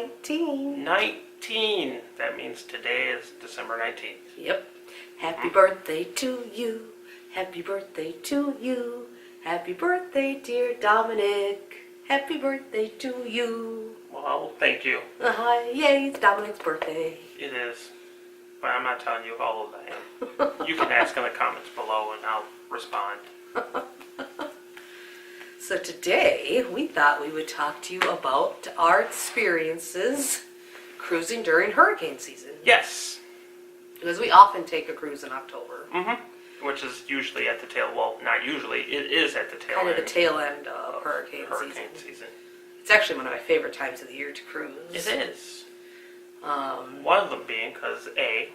19. 19. That means today is December 19th. Yep. Happy birthday to you. Happy birthday to you. Happy birthday, dear Dominic. Happy birthday to you. Well, thank you. Yay, it's Dominic's birthday. It is. But I'm not telling you how old I am. You can ask in the comments below and I'll respond. So today, we thought we would talk to you about our experiences cruising during hurricane season. Yes. Because we often take a cruise in October. Mm-hmm. Which is usually at the tail, well, not usually, it is at the tail end. Kind of the tail end of hurricane season. It's actually one of my favorite times of the year to cruise. It is. One of them being because, A,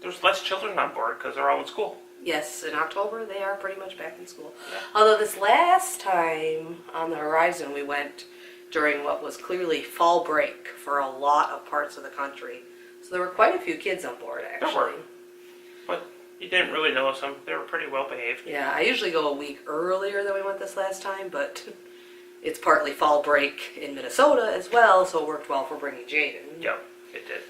there's less children on board because they're all in school. Yes, in October they are pretty much back in school. Yeah. Although this last time on the horizon we went during what was clearly fall break for a lot of parts of the country. So there were quite a few kids on board actually. There were. But you didn't really notice them. They were pretty well behaved. Yeah, I usually go a week earlier than we went this last time, but it's partly fall break in Minnesota as well, so it worked well for bringing Jaden. Yep, it did.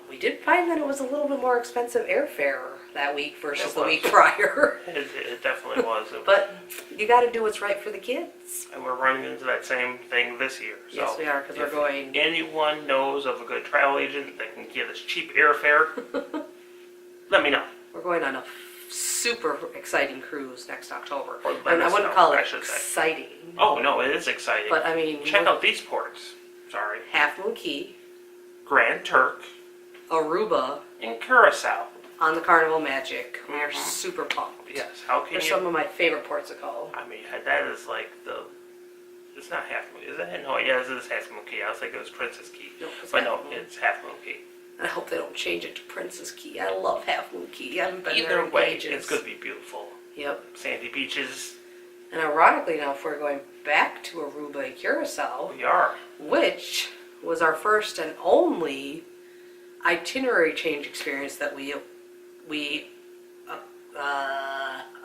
We did find that it was a little bit more expensive airfare that week versus the week prior. It definitely was. But you got to do what's right for the kids. And we're running into that same thing this year. So Yes, we are, because we're going... anyone knows of a good travel agent that can give us cheap airfare, let me know. We're going on a super exciting cruise next October. Or I wouldn't call it say. exciting. Oh, no, it is exciting. But I mean... check out these ports. Sorry. Half Moon Cay, Grand Turk, Aruba, and Curacao. on the Carnival Magic. We are super pumped. Yes, how can They're you... some of my favorite ports to call. I mean, that is like the... It's not Half Moon, is it? No, yeah, this is Half Moon Cay. I was thinking it was Princess Cay. No, it's but Half no, Moon. it's Half Moon Cay. I hope they don't change it to Princess Cay. I love Half Moon Cay. I haven't been there Either in way, ages. it's going to be beautiful. Yep. Sandy beaches. And ironically now, if we're going back to Aruba and Curacao, We are. which was our first and only itinerary change experience that we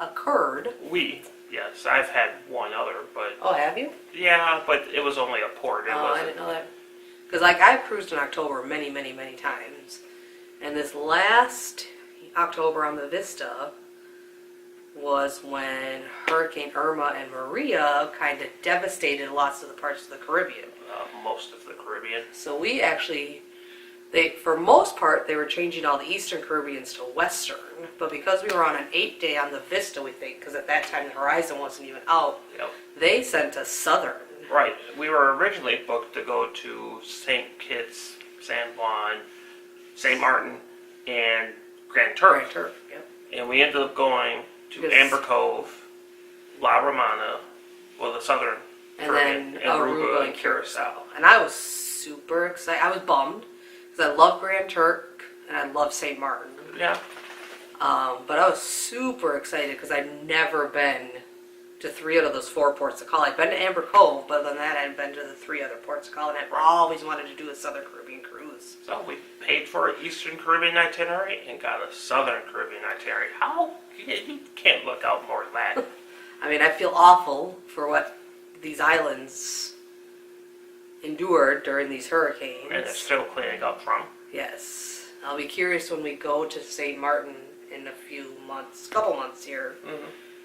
occurred. Yes, I've had one other, but... Oh, have you? Yeah, but it was only a port. It Oh, I wasn't... didn't know that. Because like I've cruised in October many, many, many times, and this last October on the Vista was when Hurricane Irma and Maria kind of devastated lots of the parts of the Caribbean. Most of the Caribbean. So we actually, for most part, they were changing all the Eastern Caribbeans to Western. But because we were on an 8-day on the Vista, we think, because at that time the Horizon wasn't even out, Yep. they sent us Southern. Right. We were originally booked to go to St. Kitts, San Juan, St. Martin, and Grand Turk. Grand Turk, yep. And we ended up going to Yes. Amber Cove, La Romana, well, the Southern And Caribbean, then Aruba and Curacao. And I was super excited. I was bummed because I love Grand Turk and I love St. Martin. Yeah. But I was super excited because I'd never been to 3 out of those 4 ports of call. I'd been to Amber Cove, but other than that, I'd been to the 3 other ports of call, and I've always wanted to do a Southern Caribbean cruise. So we paid for an Eastern Caribbean itinerary and got a Southern Caribbean itinerary. How? You can't look out more than that. I mean, I feel awful for what these islands endured during these hurricanes. And they're still cleaning up from. Yes. I'll be curious when we go to St. Martin in a couple months here,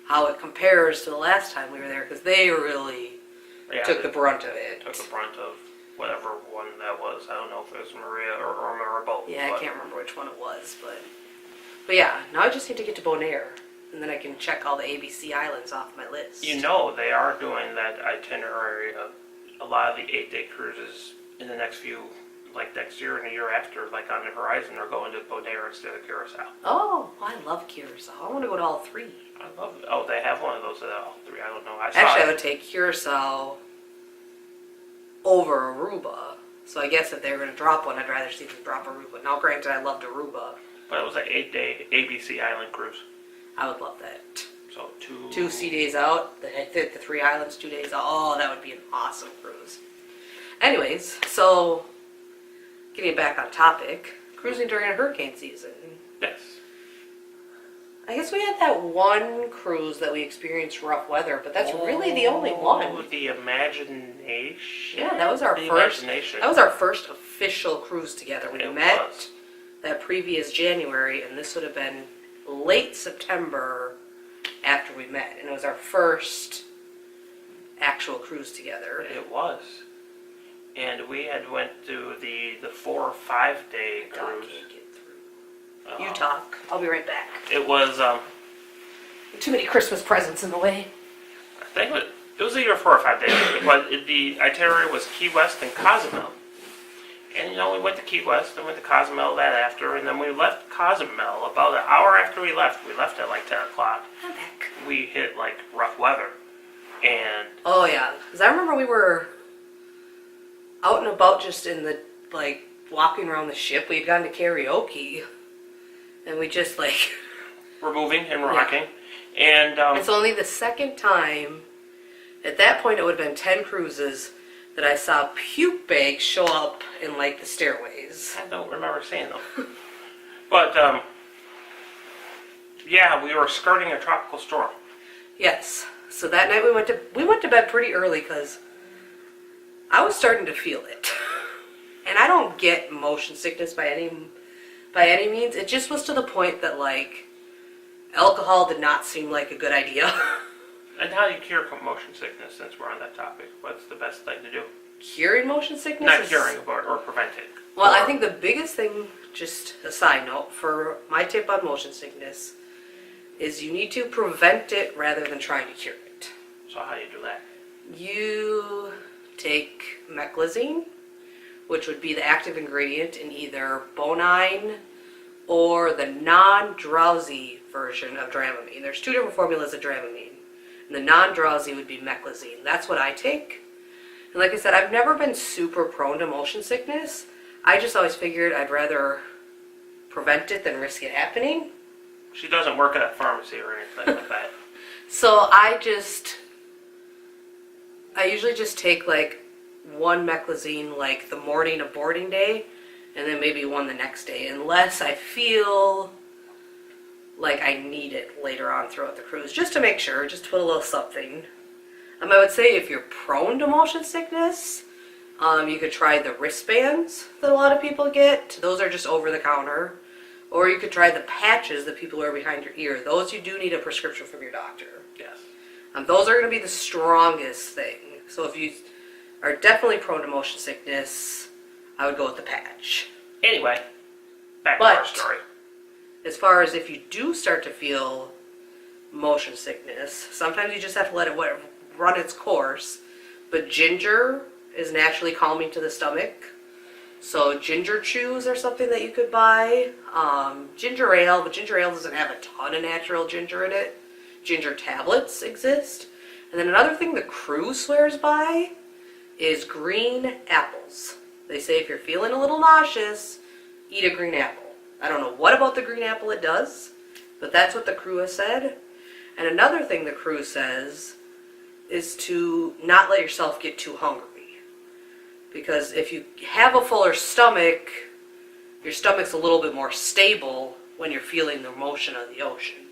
how it compares to the last time we were there, because they really took the brunt of it. Took the brunt of whatever one that was. I don't know if it was Maria or Irma or both. Yeah, I can't remember which one it was, but yeah, now I just need to get to Bonaire, and then I can check all the ABC islands off my list. You know, they are doing that itinerary of a lot of the 8-day cruises in the next few, like next year and the year after, like on the Horizon, are going to Bonaire instead of Curacao. Oh, I love Curacao. I want to go to all 3. I love it. Oh, they have one of those at all 3. I don't know. Actually, I would take Curacao over Aruba. So I guess if they were going to drop one, I'd rather see them drop Aruba. Now, granted, I loved Aruba. But it was an 8-day ABC Island cruise. I would love that. So 2 sea days out, the 3 islands, 2 days out. Oh, that would be an awesome cruise. Anyways, so getting back on topic, cruising during a hurricane season. Yes. I guess we had that one cruise that we experienced rough weather, but that's really the only one. The Imagination. Yeah, that was our The first. Imagination. That was our first official cruise together. We It met was. that previous January, and this would have been late September after we met, and it was our first actual cruise together. It was. And we had went to the 4 or 5 day God, I cruise. can't get through. You talk. I'll be right back. It was, Too many Christmas presents in the way. I think it was either 4 or 5 days, but the itinerary was Key West and Cozumel. And we went to Key West and went to Cozumel that after, and then we left Cozumel about an hour after we left. We left at like 10 o'clock. I'm back. We hit like rough weather. And Oh yeah, because I remember we were out and about just in the, like, walking around the ship. We had gone to karaoke, and we just, like... we're moving and rocking. And It's only the second time, at that point it would have been 10 cruises, that I saw puke bags show up in, like, the stairways. I don't remember seeing them. But, yeah, we were skirting a tropical storm. Yes. So that night we went to bed pretty early because I was starting to feel it. And I don't get motion sickness by any means. It just was to the point that, like, alcohol did not seem like a good idea. And how do you cure motion sickness, since we're on that topic? What's the best thing to do? Curing motion sickness? Not curing, or preventing. Well, I think the biggest thing, just a side note, for my tip on motion sickness is you need to prevent it rather than trying to cure it. So how do you do that? You take meclizine, which would be the active ingredient in either Bonine or the non-drowsy version of Dramamine. There's 2 different formulas of Dramamine. And the non-drowsy would be meclizine. That's what I take. And like I said, I've never been super prone to motion sickness. I just always figured I'd rather prevent it than risk it happening. She doesn't work at a pharmacy or anything like that. So I usually just take like one meclizine like the morning of boarding day, and then maybe one the next day, unless I feel like I need it later on throughout the cruise, just to make sure, just to put a little something. I would say if you're prone to motion sickness, you could try the wristbands that a lot of people get. Those are just over the counter. Or you could try the patches that people wear behind your ear. Those you do need a prescription from your doctor. Yes. Those are going to be the strongest thing. So if you are definitely prone to motion sickness, I would go with the patch. Anyway, back to our story. As far as if you do start to feel motion sickness, sometimes you just have to let it run its course. But ginger is naturally calming to the stomach. So ginger chews are something that you could buy. Ginger ale, but ginger ale doesn't have a ton of natural ginger in it. Ginger tablets exist. And then another thing the crew swears by is green apples. They say if you're feeling a little nauseous, eat a green apple. I don't know what about the green apple it does, but that's what the crew has said. And another thing the crew says is to not let yourself get too hungry. Because if you have a fuller stomach, your stomach's a little bit more stable when you're feeling the motion of the ocean.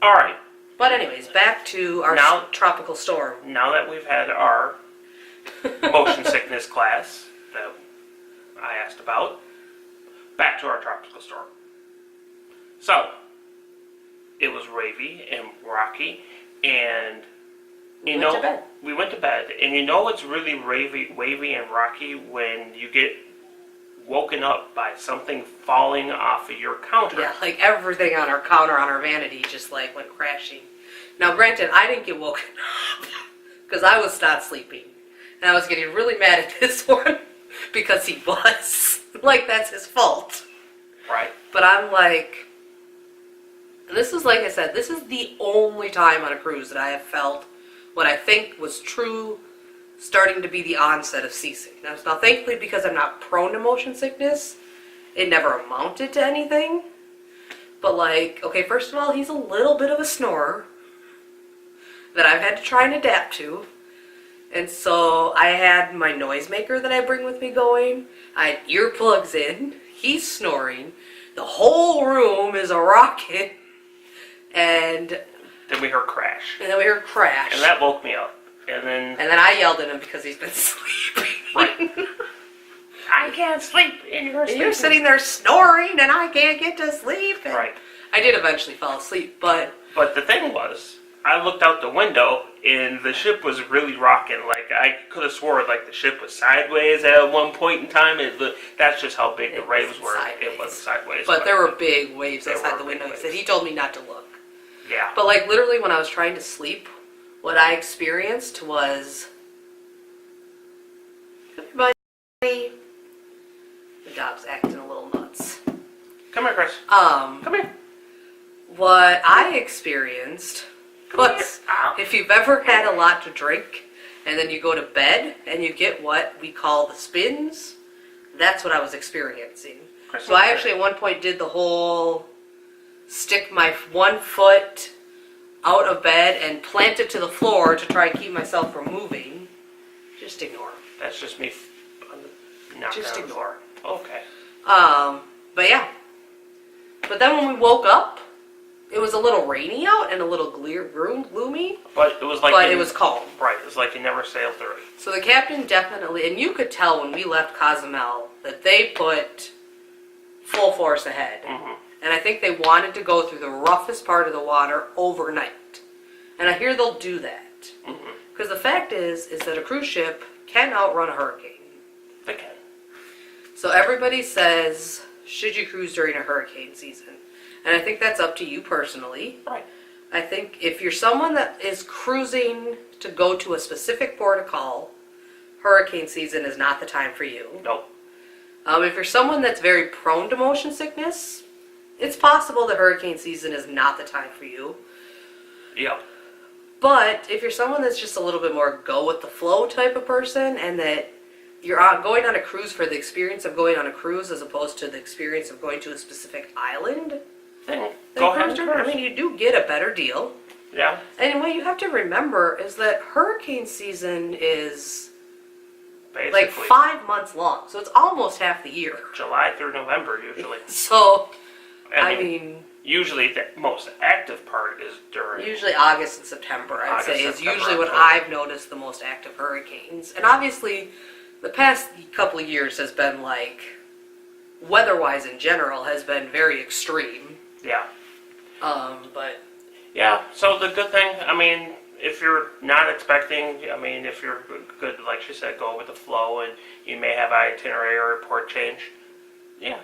All right. But anyways, back to our tropical storm. Now that we've had our motion sickness class that I asked about, back to our tropical storm. So, it was wavy and rocky, and we went to bed. And you know it's really wavy and rocky when you get woken up by something falling off of your counter. Yeah, like everything on our counter, on our vanity, just like went crashing. Now, granted, I didn't get woken up because I was not sleeping. And I was getting really mad at this one because he was. Like, that's his fault. Right. But I'm like, and this is, like I said, this is the only time on a cruise that I have felt what I think was true starting to be the onset of seasickness. Now, thankfully, because I'm not prone to motion sickness, it never amounted to anything. But, like, okay, first of all, he's a little bit of a snorer that I've had to try and adapt to. And so I had my noisemaker that I bring with me going. I had earplugs in. He's snoring. The whole room is a rocket. And Then we heard crash. then we heard crash. And that woke me up. And then I yelled at him because he's been sleeping. Right. I can't sleep, and You're sitting there snoring, and I can't get to sleep. And Right. I did eventually fall asleep, but the thing was, I looked out the window, and the ship was really rocking. Like, I could have swore like the ship was sideways at one point in time. That's just how big the waves were. It was sideways. But there were big waves There outside were the big window. waves. He told me not to look. Yeah. But like literally when I was trying to sleep, what I experienced was everybody, the dog's acting a little nuts. Come here, Chris. Come here. What I experienced was Ow. if you've ever had a lot to drink and then you go to bed and you get what we call the spins, that's what I was experiencing. Chris, So I actually at one point did the whole stick my one foot out of bed and plant it to the floor to try and keep myself from moving. Just ignore. That's just me knocking Just on the ignore. floor. Okay. But yeah. But then when we woke up, it was a little rainy out and a little gloomy, But it was like but it was calm. Right. It was like you never sailed through it. So the captain definitely, and you could tell when we left Cozumel that they put full force ahead. Mm-hmm. And I think they wanted to go through the roughest part of the water overnight. And I hear they'll do that. Because the fact is that a cruise ship can outrun a hurricane. They can. So everybody says, should you cruise during a hurricane season? And I think that's up to you personally. Right. I think if you're someone that is cruising to go to a specific port of call, hurricane season is not the time for you. Nope. If you're someone that's very prone to motion sickness, it's possible that hurricane season is not the time for you. Yep. But if you're someone that's just a little bit more go with the flow type of person and that you're going on a cruise for the experience of going on a cruise as opposed to the experience of going to a specific island, Then then go ahead cruise and during- cruise. I mean, you do get a better deal. Yeah. And what you have to remember is that hurricane season is Basically. like 5 months long. So it's almost half the year. July through November usually. So, I mean, usually the most active part is during. usually August and September, I'd August, say, is September, usually when October. I've noticed the most active hurricanes. And obviously, the past couple of years has been like, weather-wise in general, has been very extreme. Yeah. But Yeah. So the good thing, I mean, if you're not expecting, I mean, if you're good, like she said, go with the flow, and you may have itinerary or port change. Yeah.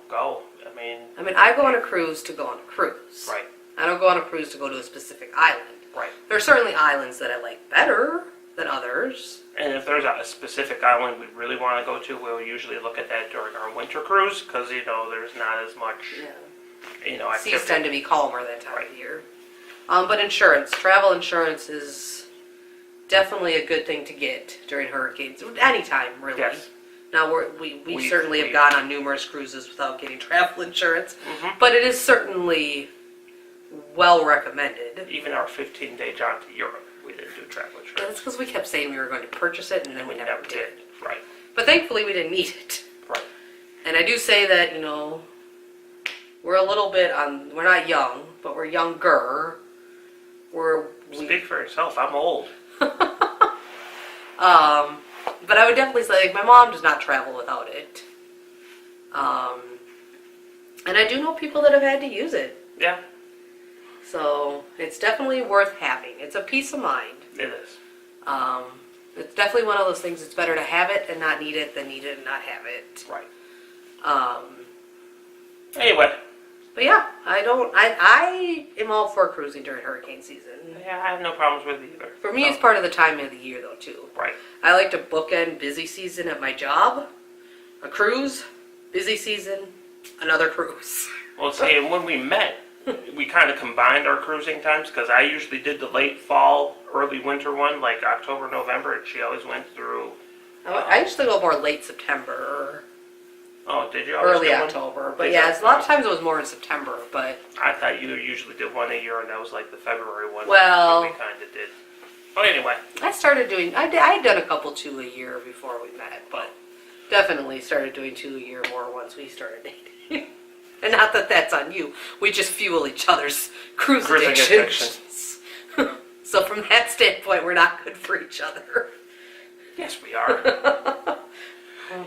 Go. I mean, I go on a cruise to go on a cruise. Right. I don't go on a cruise to go to a specific island. Right. There are certainly islands that I like better than others. And if there's a specific island we really want to go to, we'll usually look at that during our winter cruise because there's not as much activity. Seas tend to be calmer that time Right. of year. But travel insurance is definitely a good thing to get during hurricanes. Anytime, really. Yes. Now, we certainly have gone on numerous cruises without getting travel insurance, but it is certainly well recommended. Even our 15-day jaunt to Europe, we didn't do travel insurance. That's because we kept saying we were going to purchase it, and then we never did. Right. But thankfully, we didn't need it. Right. And I do say that, we're a little bit we're not young, but we're younger. Speak for yourself. I'm old. But I would definitely say, like, my mom does not travel without it. And I do know people that have had to use it. Yeah. So it's definitely worth having. It's a peace of mind. It is. It's definitely one of those things. It's better to have it and not need it than need it and not have it. Right. Anyway. But yeah, I am all for cruising during hurricane season. Yeah, I have no problems with it either. For me, it's part of the time of the year, though, too. Right. I like to bookend busy season at my job, a cruise, busy season, another cruise. Well, see, and when we met, we kind of combined our cruising times because I usually did the late fall, early winter one, like October, November, and she always went through. I usually go more late September, Oh, did you always early do one? October. But Did yeah, you? it's, a lot of times it was more in September. But I thought you usually did one a year, and that was like the February one. Well- that we kind of did. But anyway. I started doing. I had done a couple 2 a year before we met, but definitely started doing 2 a year more once we started dating. And not that that's on you. We just fuel each other's cruise Cruising addictions. So from that standpoint, we're not good for each other. Yes, we are.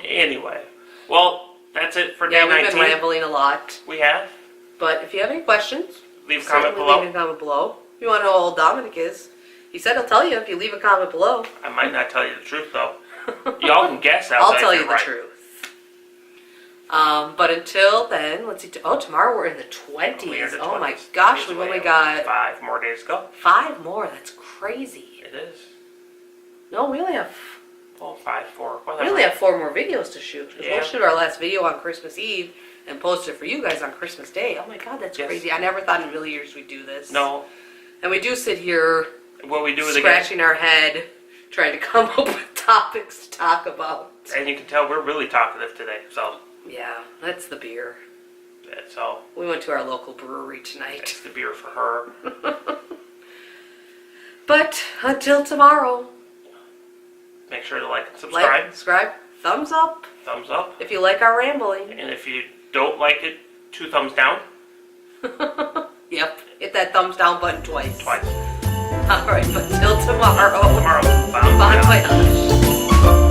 Anyway, well, that's it for day Yeah, we've 19. been rambling a lot. We have. But if you have any questions, Leave a comment certainly below. leave a comment below. If you want to know how old Dominic is, he said he'll tell you if you leave a comment below. I might not tell you the truth, though. Y'all can guess. I'll tell you the right. truth. But until then, let's see. Oh, tomorrow we're in the 20s. We are in the Oh my 20s. gosh, we've only got 5 more days to go. 5 more. That's crazy. It is. No, we only have 5, 4, we whatever. only have 4 more videos to shoot. 'Cause Yeah. we'll shoot our last video on Christmas Eve and post it for you guys on Christmas Day. Oh my God, that's Yes. crazy. I never thought in a million years we'd do this. No. And we do sit here What we do is again, scratching our head, trying to come up with topics to talk about. and you can tell we're really talkative today. So Yeah, that's the beer. that's all. We went to our local brewery tonight. That's the beer for her. But until tomorrow, Make sure to like and subscribe. like, subscribe, thumbs up Thumbs up. if you like our rambling. And if you don't like it, 2 thumbs down. Yep, hit that thumbs down button twice. Twice. All right, but till tomorrow. Tomorrow. Bon voyage.